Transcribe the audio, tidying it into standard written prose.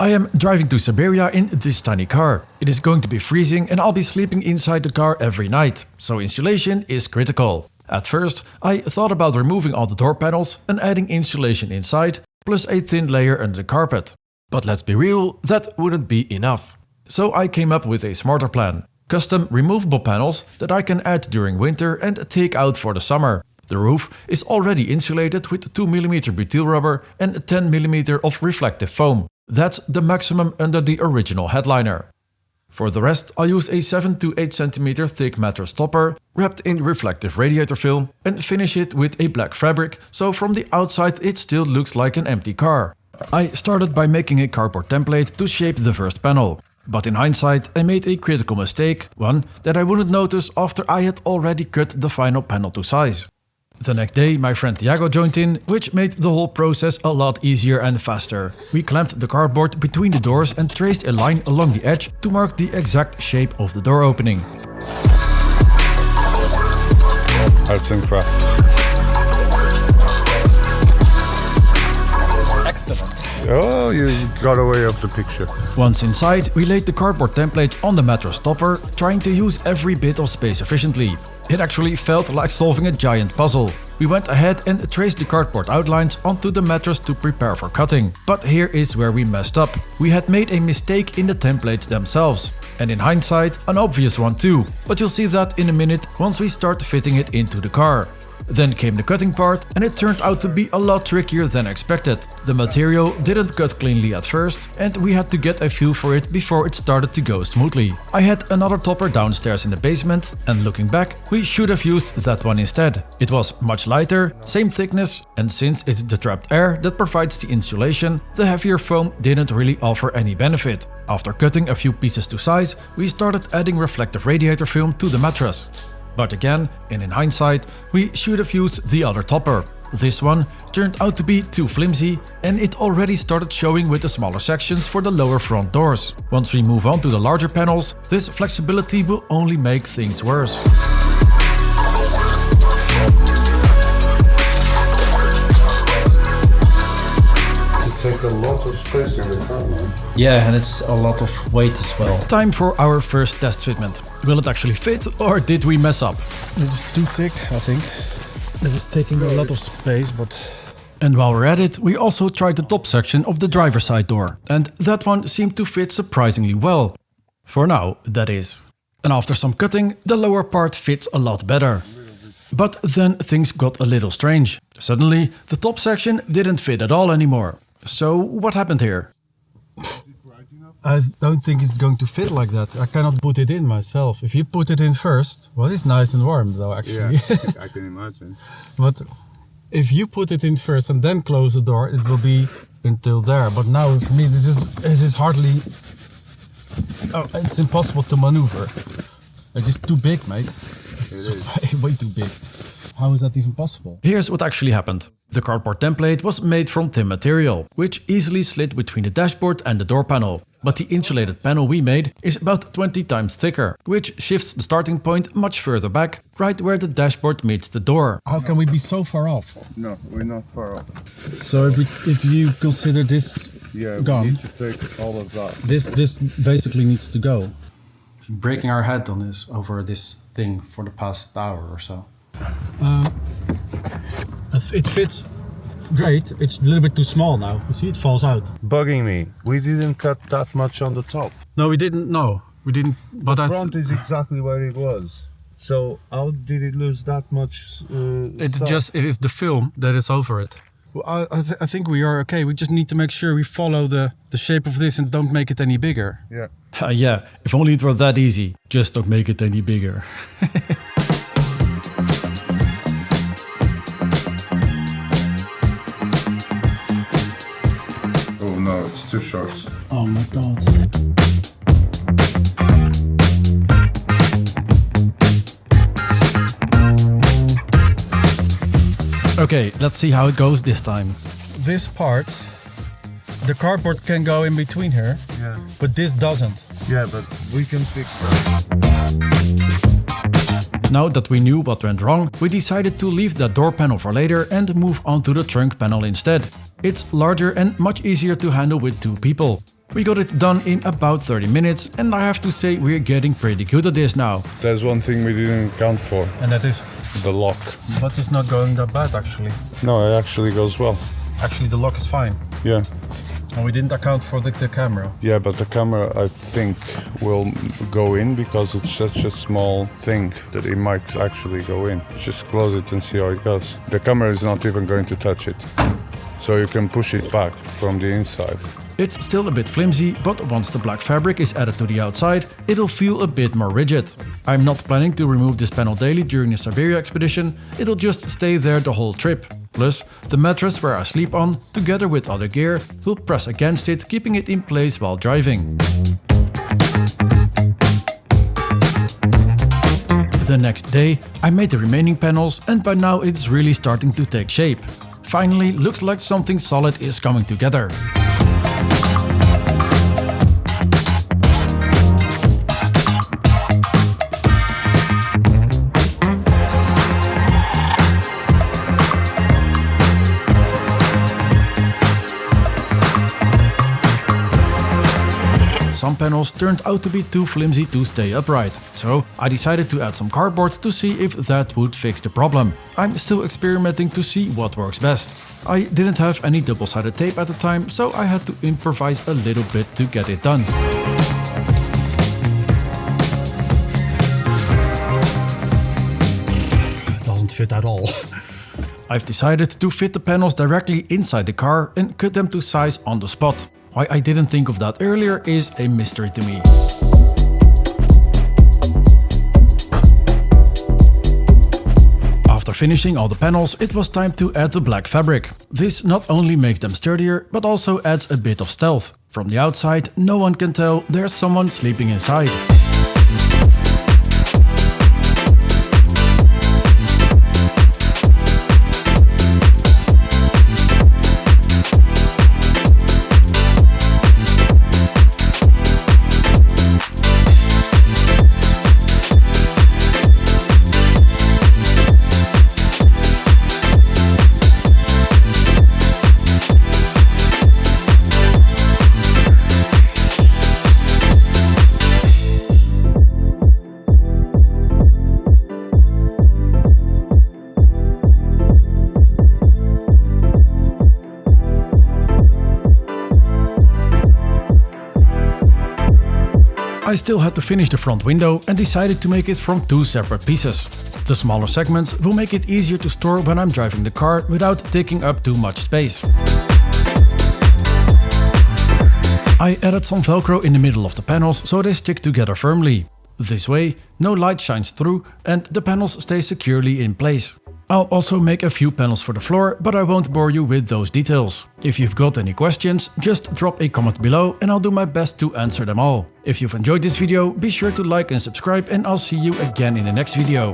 I am driving to Siberia in this tiny car. It is going to be freezing and I'll be sleeping inside the car every night, so insulation is critical. At first, I thought about removing all the door panels and adding insulation inside, plus a thin layer under the carpet. But let's be real, that wouldn't be enough. So I came up with a smarter plan. Custom removable panels that I can add during winter and take out for the summer. The roof is already insulated with 2mm butyl rubber and 10mm of reflective foam. That's the maximum under the original headliner. For the rest, I'll use a 7 to 8 cm thick mattress topper wrapped in reflective radiator film and finish it with a black fabric, so from the outside it still looks like an empty car. I started by making a cardboard template to shape the first panel. But in hindsight, I made a critical mistake, one that I wouldn't notice after I had already cut the final panel to size. The next day, my friend Tiago joined in, which made the whole process a lot easier and faster. We clamped the cardboard between the doors and traced a line along the edge to mark the exact shape of the door opening. Arts and crafts. Excellent. Oh, you got away off the picture. Once inside, we laid the cardboard template on the mattress topper, trying to use every bit of space efficiently. It actually felt like solving a giant puzzle. We went ahead and traced the cardboard outlines onto the mattress to prepare for cutting. But here is where we messed up. We had made a mistake in the templates themselves. And in hindsight, an obvious one too. But you'll see that in a minute once we start fitting it into the car. Then came the cutting part, and it turned out to be a lot trickier than expected. The material didn't cut cleanly at first, and we had to get a feel for it before it started to go smoothly. I had another topper downstairs in the basement, and looking back, we should have used that one instead. It was much lighter, same thickness, and since it's the trapped air that provides the insulation, the heavier foam didn't really offer any benefit. After cutting a few pieces to size, we started adding reflective radiator film to the mattress. But again, and in hindsight, we should have used the other topper. This one turned out to be too flimsy, and it already started showing with the smaller sections for the lower front doors. Once we move on to the larger panels, this flexibility will only make things worse. Take a lot of space in the car, man. Yeah, and it's a lot of weight as well. Time for our first test fitment. Will it actually fit, or did we mess up? It's too thick, I think. This is taking a lot of space, but... And while we're at it, we also tried the top section of the driver's side door, and that one seemed to fit surprisingly well. For now, that is. And after some cutting, the lower part fits a lot better. But then things got a little strange. Suddenly, the top section didn't fit at all anymore. So, what happened here? I don't think it's going to fit like that. I cannot put it in myself. If you put it in first, well, it's nice and warm though, actually. Yeah, I can imagine. But if you put it in first and then close the door, it will be until there. But now, for me, this is hardly... Oh, it's impossible to maneuver. It is too big, mate. It's way too big. How is that even possible? Here's what actually happened. The cardboard template was made from thin material, which easily slid between the dashboard and the door panel. But the insulated panel we made is about 20 times thicker, which shifts the starting point much further back, right where the dashboard meets the door. How can we be so far off? No, we're not far off. So if you consider this gone, we need to take all of that. this basically needs to go. Breaking our head on this over this thing for the past hour or so. It fits great. It's a little bit too small now. You see, it falls out. Bugging me. We didn't cut that much on the top. No, we didn't. No, we didn't. But The front is exactly where it was. So how did it lose that much? it is the film that is over it. Well, I think we are okay. We just need to make sure we follow the shape of this and don't make it any bigger. Yeah. Yeah, if only it were that easy. Just don't make it any bigger. Oh no, it's too short. Oh my god. Okay, let's see how it goes this time. This part, the cardboard can go in between here, Yeah. but this doesn't. Yeah, but we can fix that. Now that we knew what went wrong, we decided to leave that door panel for later and move on to the trunk panel instead. It's larger and much easier to handle with two people. We got it done in about 30 minutes and I have to say we're getting pretty good at this now. There's one thing we didn't account for, And that is, the lock. but it's not going that bad actually. No, it actually goes well. Actually, the lock is fine. Yeah. And we didn't account for the camera. Yeah, but the camera, I think, will go in because it's such a small thing that it might actually go in. Just close it and see how it goes. The camera is not even going to touch it. So you can push it back from the inside. It's still a bit flimsy, but once the black fabric is added to the outside, it'll feel a bit more rigid. I'm not planning to remove this panel daily during the Siberia expedition, it'll just stay there the whole trip. Plus, the mattress where I sleep on, together with other gear, will press against it, keeping it in place while driving. The next day, I made the remaining panels and by now it's really starting to take shape. Finally, looks like something solid is coming together. Some panels turned out to be too flimsy to stay upright, so I decided to add some cardboard to see if that would fix the problem. I'm still experimenting to see what works best. I didn't have any double-sided tape at the time, so I had to improvise a little bit to get it done. It doesn't fit at all. I've decided to fit the panels directly inside the car and cut them to size on the spot. Why I didn't think of that earlier is a mystery to me. After finishing all the panels, it was time to add the black fabric. This not only makes them sturdier, but also adds a bit of stealth. From the outside, no one can tell there's someone sleeping inside. I still had to finish the front window and decided to make it from two separate pieces. The smaller segments will make it easier to store when I'm driving the car without taking up too much space. I added some Velcro in the middle of the panels so they stick together firmly. This way, no light shines through and the panels stay securely in place. I'll also make a few panels for the floor, but I won't bore you with those details. If you've got any questions, just drop a comment below and I'll do my best to answer them all. If you've enjoyed this video, be sure to like and subscribe and I'll see you again in the next video.